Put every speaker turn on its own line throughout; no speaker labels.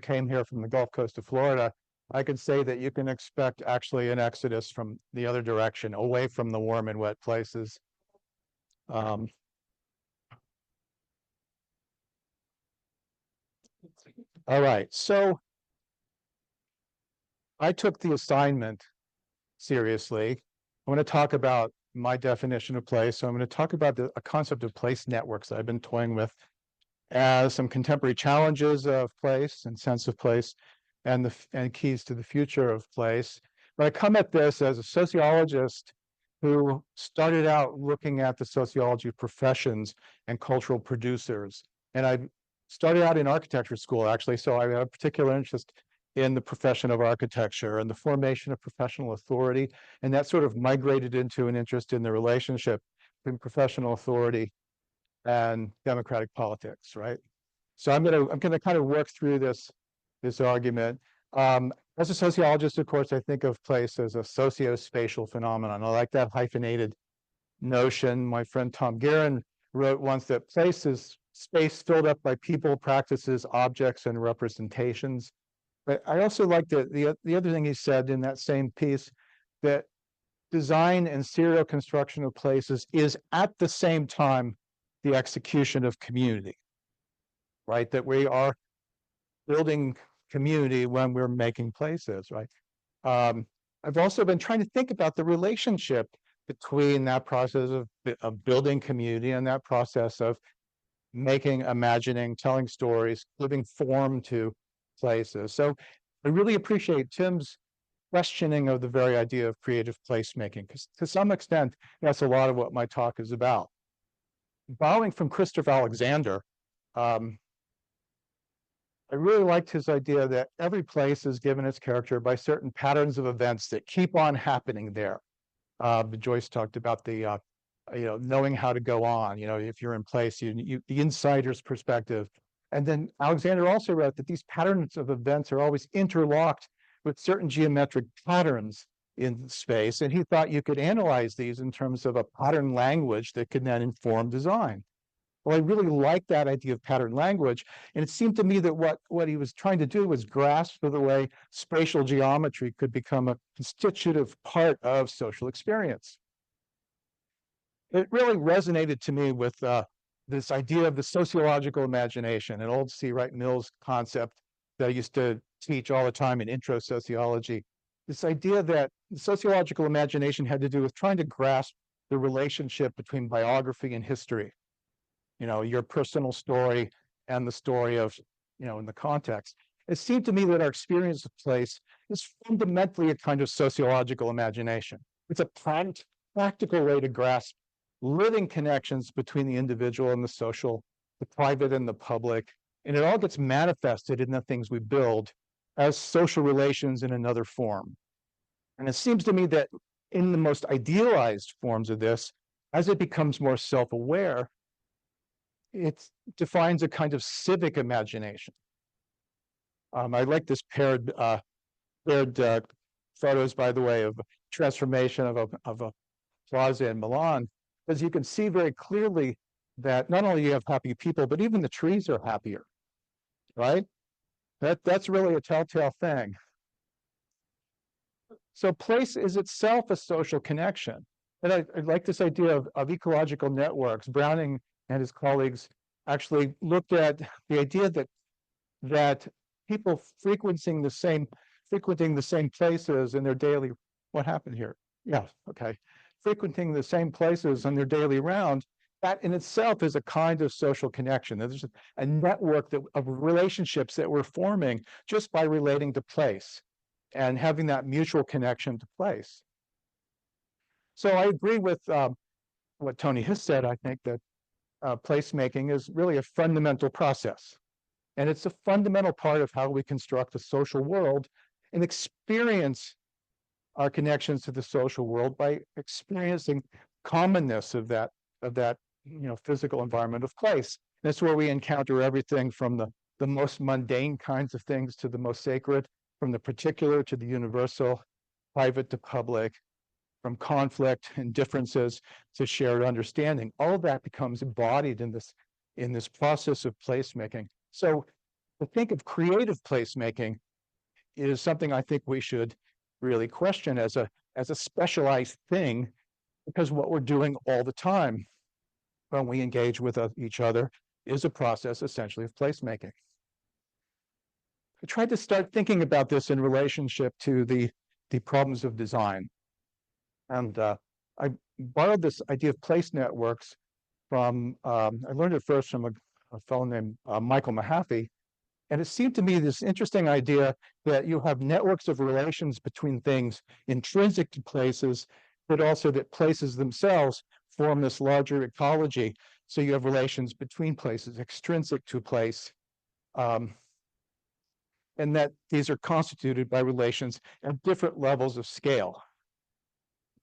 came here from the Gulf Coast of Florida, I could say that you can expect actually an exodus from the other direction, away from the warm and wet places. All right, so I took the assignment seriously. I'm going to talk about my definition of place. So I'm going to talk about a concept of place networks that I've been toying with as some contemporary challenges of place and sense of place and keys to the future of place. But I come at this as a sociologist who started out looking at the sociology of professions and cultural producers. And I started out in architecture school, actually, so I have a particular interest in the profession of architecture and the formation of professional authority. And that sort of migrated into an interest in the relationship between professional authority and democratic politics, right? So I'm gonna kind of work through this argument. As a sociologist, of course, I think of place as a socio-spatial phenomenon. I like that hyphenated notion. My friend Tom Guerin wrote once that place is space filled up by people, practices, objects, and representations. But I also like the other thing he said in that same piece, that design and serial construction of places is at the same time the execution of community, right? That we are building community when we're making places, right? I've also been trying to think about the relationship between that process of building community and that process of making, imagining, telling stories, giving form to places. So I really appreciate Tim's questioning of the very idea of creative placemaking, because to some extent, that's a lot of what my talk is about. Borrowing from Christopher Alexander, I really liked his idea that every place is given its character by certain patterns of events that keep on happening there. Joyce talked about the knowing how to go on. If you're in place, the insider's perspective. And then Alexander also wrote that these patterns of events are always interlocked with certain geometric patterns in space. And he thought you could analyze these in terms of a pattern language that could then inform design. Well, I really like that idea of pattern language. And it seemed to me that what he was trying to do was grasp for the way spatial geometry could become a constitutive part of social experience. It really resonated to me with this idea of the sociological imagination, an old C. Wright Mills concept that I used to teach all the time in intro sociology. This idea that the sociological imagination had to do with trying to grasp the relationship between biography and history. Your personal story and the story of, in the context. It seemed to me that our experience of place is fundamentally a kind of sociological imagination. It's a practical way to grasp living connections between the individual and the social, the private and the public. And it all gets manifested in the things we build as social relations in another form. And it seems to me that in the most idealized forms of this, as it becomes more self-aware, it defines a kind of civic imagination. I like this paired photos, by the way, of transformation of a plaza in Milan, because you can see very clearly that not only you have happy people, but even the trees are happier, right? That's really a telltale thing. So place is itself a social connection. And I like this idea of ecological networks. Browning and his colleagues actually looked at the idea that people frequenting the same places in their daily, what happened here? Yeah, okay. Frequenting the same places on their daily round, that in itself is a kind of social connection. There's a network of relationships that we're forming just by relating to place and having that mutual connection to place. So I agree with what Tony has said. I think that placemaking is really a fundamental process. And it's a fundamental part of how we construct the social world and experience our connections to the social world by experiencing commonness of that physical environment of place. That's where we encounter everything from the most mundane kinds of things to the most sacred, from the particular to the universal, private to public, from conflict and differences to shared understanding. All of that becomes embodied in this process of placemaking. So To think of creative placemaking is something I think we should really question as a specialized thing, because what we're doing all the time when we engage with each other is a process essentially of placemaking. I tried to start thinking about this in relationship to the problems of design. And I borrowed this idea of place networks from, I learned it first from a fellow named Michael Mahaffey. And it seemed to me this interesting idea that you have networks of relations between things intrinsic to places, but also that places themselves form this larger ecology. So you have relations between places, extrinsic to a place, and that these are constituted by relations at different levels of scale.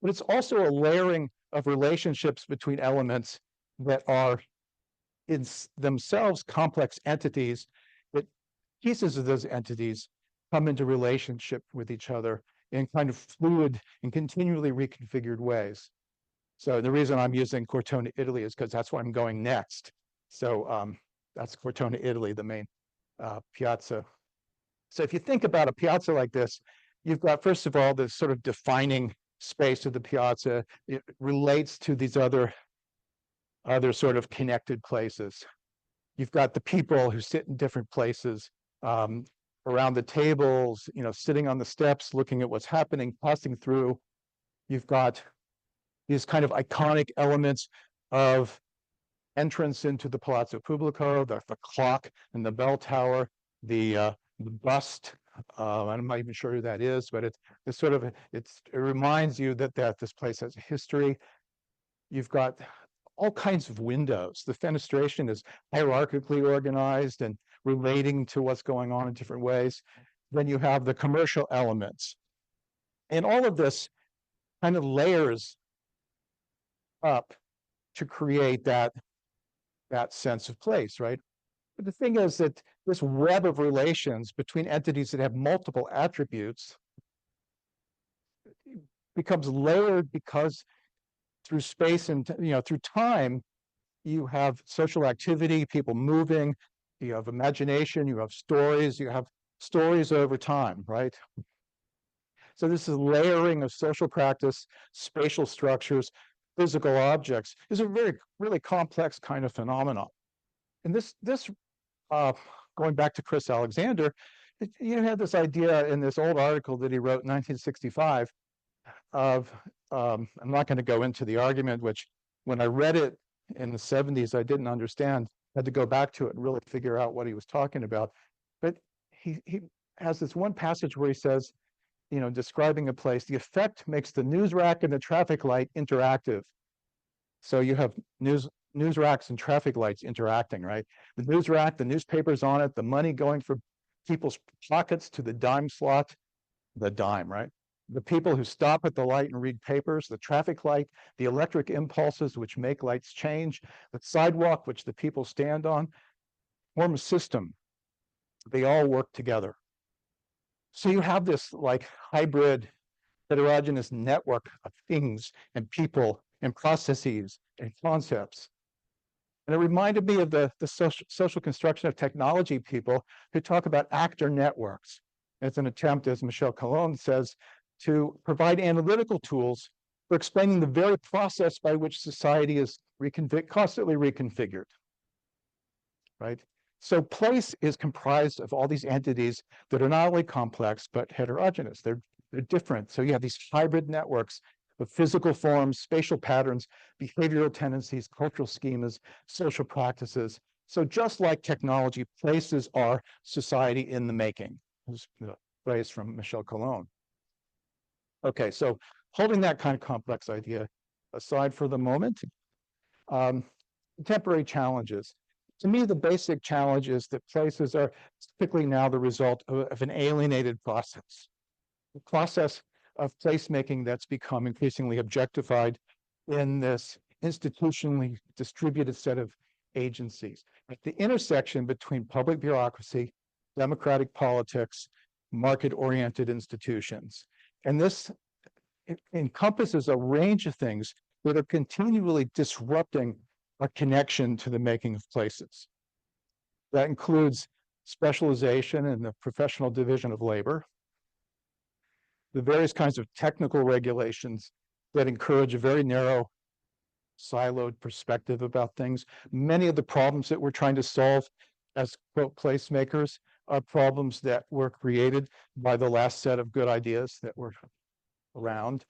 But it's also a layering of relationships between elements that are in themselves complex entities, that pieces of those entities come into relationship with each other in kind of fluid and continually reconfigured ways. So the reason I'm using Cortona, Italy is because that's where I'm going next. So that's Cortona, Italy, the main piazza. So if you think about a piazza like this, you've got, first of all, this sort of defining space of the piazza. It relates to these other sort of connected places. You've got the people who sit in different places around the tables, sitting on the steps, looking at what's happening, passing through. You've got these kind of iconic elements of entrance into the Palazzo Pubblico, the clock and the bell tower, the bust. I'm not even sure who that is, but it reminds you that this place has a history. You've got all kinds of windows. The fenestration is hierarchically organized and relating to what's going on in different ways. Then you have the commercial elements. And all of this kind of layers up to create that sense of place, right? But the thing is that this web of relations between entities that have multiple attributes becomes layered because through space and through time, you have social activity, people moving, you have imagination, you have stories over time, right? So this is layering of social practice, spatial structures, physical objects is a really complex kind of phenomenon. And this going back to Chris Alexander, you had this idea in this old article that he wrote in 1965 of, I'm not going to go into the argument, which when I read it in the 70s, I didn't understand, had to go back to it and really figure out what he was talking about. But he has this one passage where he says, describing a place, the effect makes the news rack and the traffic light interactive. So you have news racks and traffic lights interacting, right? The news rack, the newspaper's on it, the money going from people's pockets to the dime slot, the dime, right? The people who stop at the light and read papers, the traffic light, the electric impulses which make lights change, the sidewalk which the people stand on, form a system. They all work together. So you have this like hybrid heterogeneous network of things and people and processes and concepts. And it reminded me of the social construction of technology people who talk about actor networks as an attempt, as Michel Colon says, to provide analytical tools for explaining the very process by which society is constantly reconfigured, right? So place is comprised of all these entities that are not only complex, but heterogeneous. They're different. So you have these hybrid networks of physical forms, spatial patterns, behavioral tendencies, cultural schemas, social practices. So just like technology, places are society in the making. This is a phrase from Michel Colon. Okay, so holding that kind of complex idea aside for the moment, contemporary challenges. To me, the basic challenge is that places are typically now the result of an alienated process. The process of placemaking that's become increasingly objectified in this institutionally distributed set of agencies. At the intersection between public bureaucracy, democratic politics, market-oriented institutions. And this encompasses a range of things that are continually disrupting our connection to the making of places. That includes specialization in the professional division of labor, the various kinds of technical regulations that encourage a very narrow, siloed perspective about things. Many of the problems that we're trying to solve as quote placemakers are problems that were created by the last set of good ideas that were around.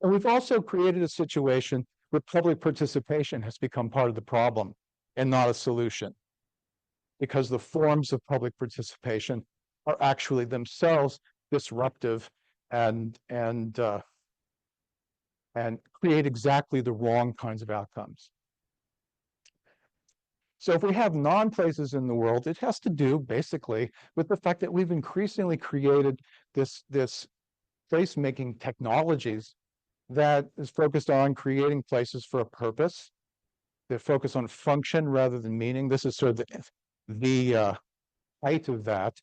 And we've also created a situation where public participation has become part of the problem and not a solution, because the forms of public participation are actually themselves disruptive and create exactly the wrong kinds of outcomes. So if we have non-places in the world, it has to do basically with the fact that we've increasingly created this place-making technologies that is focused on creating places for a purpose. They focus on function rather than meaning. This is sort of the height of that,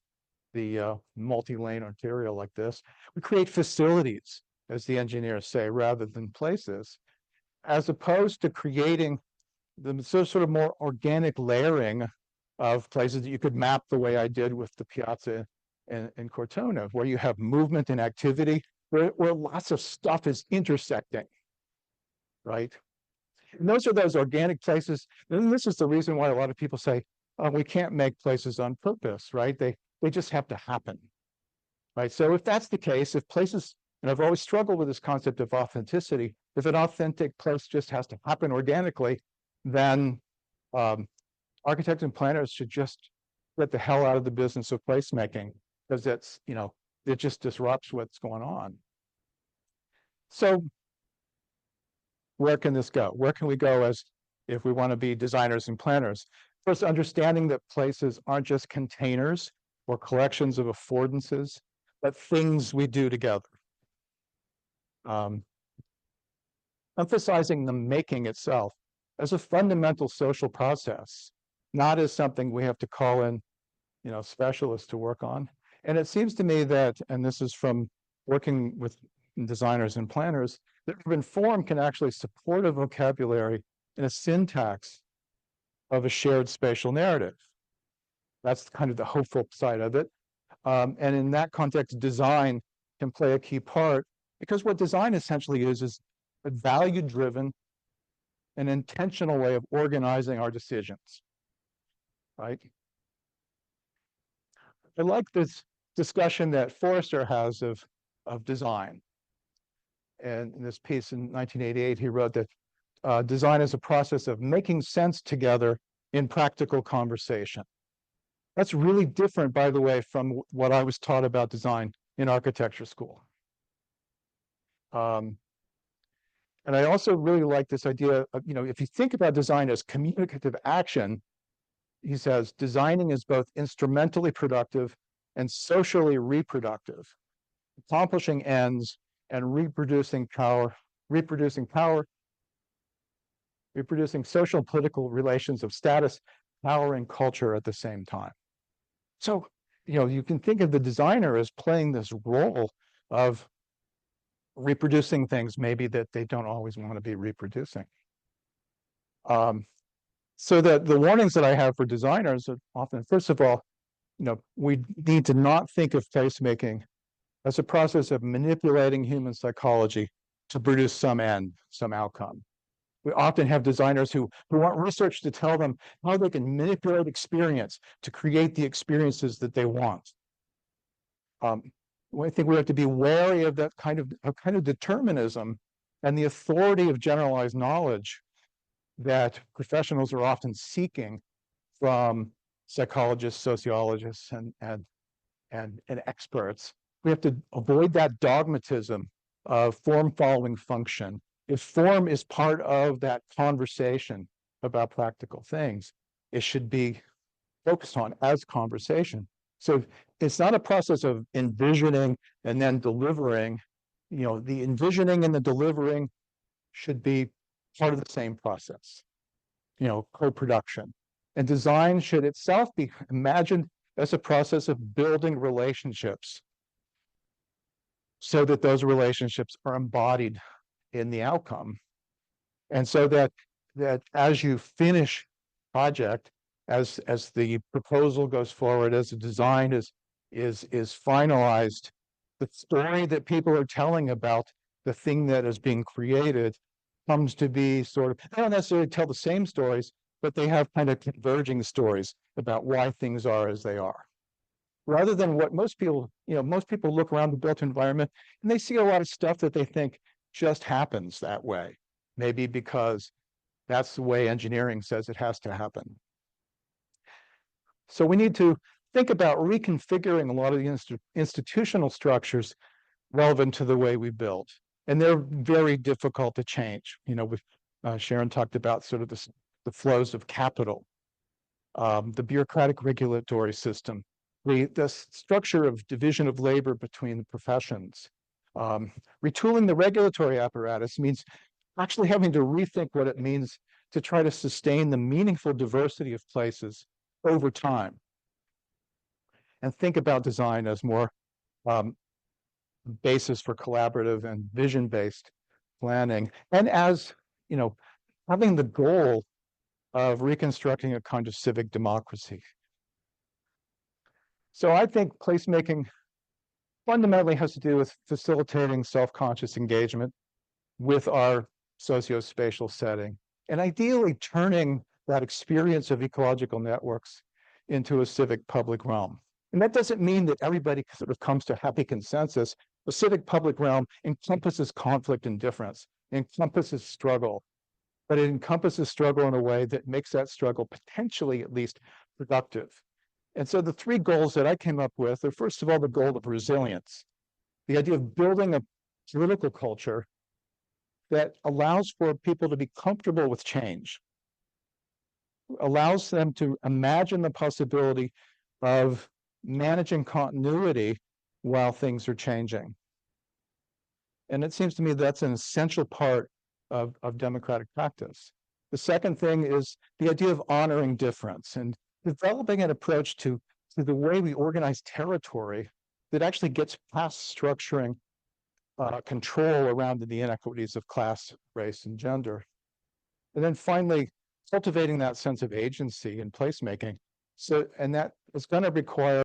the multi-lane arterial like this. We create facilities, as the engineers say, rather than places, as opposed to creating the sort of more organic layering of places that you could map the way I did with the piazza in Cortona, where you have movement and activity, where lots of stuff is intersecting, right? And those are those organic places. And this is the reason why a lot of people say, we can't make places on purpose, right? They just have to happen, right? So if that's the case, if places, and I've always struggled with this concept of authenticity, if an authentic place just has to happen organically, then architects and planners should just get the hell out of the business of placemaking, because it's, it just disrupts what's going on. So where can this go? Where can we go as if we want to be designers and planners? First, understanding that places aren't just containers or collections of affordances, but things we do together. Emphasizing the making itself as a fundamental social process, not as something we have to call in, specialists to work on. And it seems to me that, and this is from working with designers and planners, that urban form can actually support a vocabulary and a syntax of a shared spatial narrative. That's kind of the hopeful side of it. And in that context, design can play a key part, because what design essentially is a value-driven and intentional way of organizing our decisions, right? I like this discussion that Forrester has of design. And in this piece in 1988, he wrote that design is a process of making sense together in practical conversation. That's really different, by the way, from what I was taught about design in architecture school. And I also really like this idea of, if you think about design as communicative action, he says, designing is both instrumentally productive and socially reproductive, accomplishing ends and reproducing social political relations of status, power, and culture at the same time. So, you can think of the designer as playing this role of reproducing things maybe that they don't always want to be reproducing. So that the warnings that I have for designers are often, first of all, we need to not think of placemaking as a process of manipulating human psychology to produce some end, some outcome. We often have designers who want research to tell them how they can manipulate experience to create the experiences that they want. I think we have to be wary of that kind of determinism and the authority of generalized knowledge that professionals are often seeking from psychologists, sociologists, and experts. We have to avoid that dogmatism of form following function. If form is part of that conversation about practical things, it should be focused on as conversation. So it's not a process of envisioning and then delivering. The envisioning and the delivering should be part of the same process, co-production. And design should itself be imagined as a process of building relationships so that those relationships are embodied in the outcome. And so that as you finish project, as the proposal goes forward, as the design is finalized, the story that people are telling about the thing that is being created comes to be sort of, they don't necessarily tell the same stories, but they have kind of converging stories about why things are as they are. Rather than what most people look around the built environment and they see a lot of stuff that they think just happens that way. Maybe because that's the way engineering says it has to happen. So we need to think about reconfiguring a lot of the institutional structures relevant to the way we build. And they're very difficult to change. Sharon talked about sort of the flows of capital, the bureaucratic regulatory system, the structure of division of labor between the professions. Retooling the regulatory apparatus means actually having to rethink what it means to try to sustain the meaningful diversity of places over time. And think about design as more basis for collaborative and vision-based planning. And as, having the goal of reconstructing a kind of civic democracy. So I think placemaking fundamentally has to do with facilitating self-conscious engagement with our socio-spatial setting, and ideally turning that experience of ecological networks into a civic public realm. And that doesn't mean that everybody sort of comes to happy consensus. The civic public realm encompasses conflict and difference, encompasses struggle, but it encompasses struggle in a way that makes that struggle potentially at least productive. And so the three goals that I came up with are, first of all, the goal of resilience, the idea of building a political culture that allows for people to be comfortable with change, allows them to imagine the possibility of managing continuity while things are changing. And it seems to me that's an essential part of democratic practice. The second thing is the idea of honoring difference and developing an approach to the way we organize territory that actually gets past structuring control around the inequities of class, race, and gender. And then finally, cultivating that sense of agency in placemaking. And that is going to require